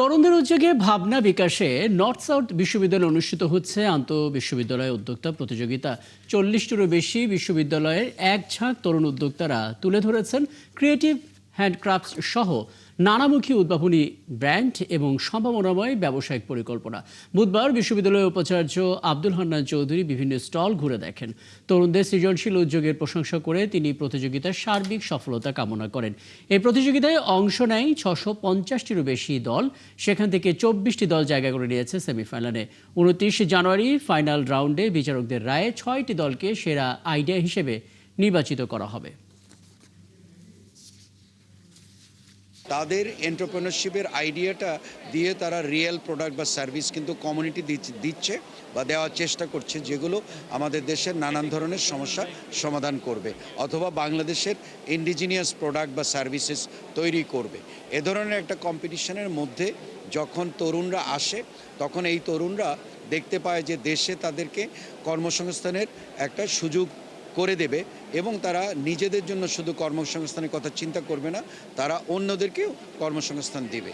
তরুণদের উদ্যোগে ভাবনা বিকাশে নর্থ সাউথ বিশ্ববিদ্যালয়ে অনুষ্ঠিত হচ্ছে আন্তঃ বিশ্ববিদ্যালয় উদ্যোক্তা প্রতিযোগিতা। 40টিরও বেশি বিশ্ববিদ্যালয়ের এক ঝাঁক তরুণ উদ্যোক্তারা তুলে ধরেছেন ক্রিয়েটিভ হ্যান্ডক্রাফটস সহ নানামুখী উদ্ভাবনী ব্র্যান্ড এবং সম্ভাবনাময় ব্যবসায়িক পরিকল্পনা। বুধবার বিশ্ববিদ্যালয়ের উপাচার্য আব্দুল হান্নান চৌধুরী বিভিন্ন স্টল ঘুরে দেখেন। তরুণদের সৃজনশীল উদ্যোগের প্রশংসা করে তিনি প্রতিযোগিতার সার্বিক সফলতা কামনা করেন। এই প্রতিযোগিতায় অংশ নেয় 650টিরও বেশি দল। সেখান থেকে 24টি দল জায়গা করে নিয়েছে সেমিফাইনালে। 29 জানুয়ারি ফাইনাল রাউন্ডে বিচারকদের রায়ে 6টি দলকে সেরা আইডিয়া হিসেবে নির্বাচিত করা হবে। তাদের এন্টারপ্রেনারশিপের আইডিয়াটা দিয়ে তারা রিয়েল প্রোডাক্ট বা সার্ভিস কিন্তু কমিউনিটি দিচ্ছে বা দেওয়ার চেষ্টা করছে, যেগুলো আমাদের দেশের নানান ধরনের সমস্যা সমাধান করবে অথবা বাংলাদেশের ইন্ডিজিনিয়াস প্রোডাক্ট বা সার্ভিসেস তৈরি করবে। এ ধরনের একটা কম্পিটিশনের মধ্যে যখন তরুণরা আসে, তখন এই তরুণরা দেখতে পায় যে দেশে তাদেরকে কর্মসংস্থানের একটা সুযোগ করে দেবে এবং তারা নিজেদের জন্য শুধু কর্মসংস্থানের কথা চিন্তা করবে না, তারা অন্যদেরকেও কর্মসংস্থান দেবে।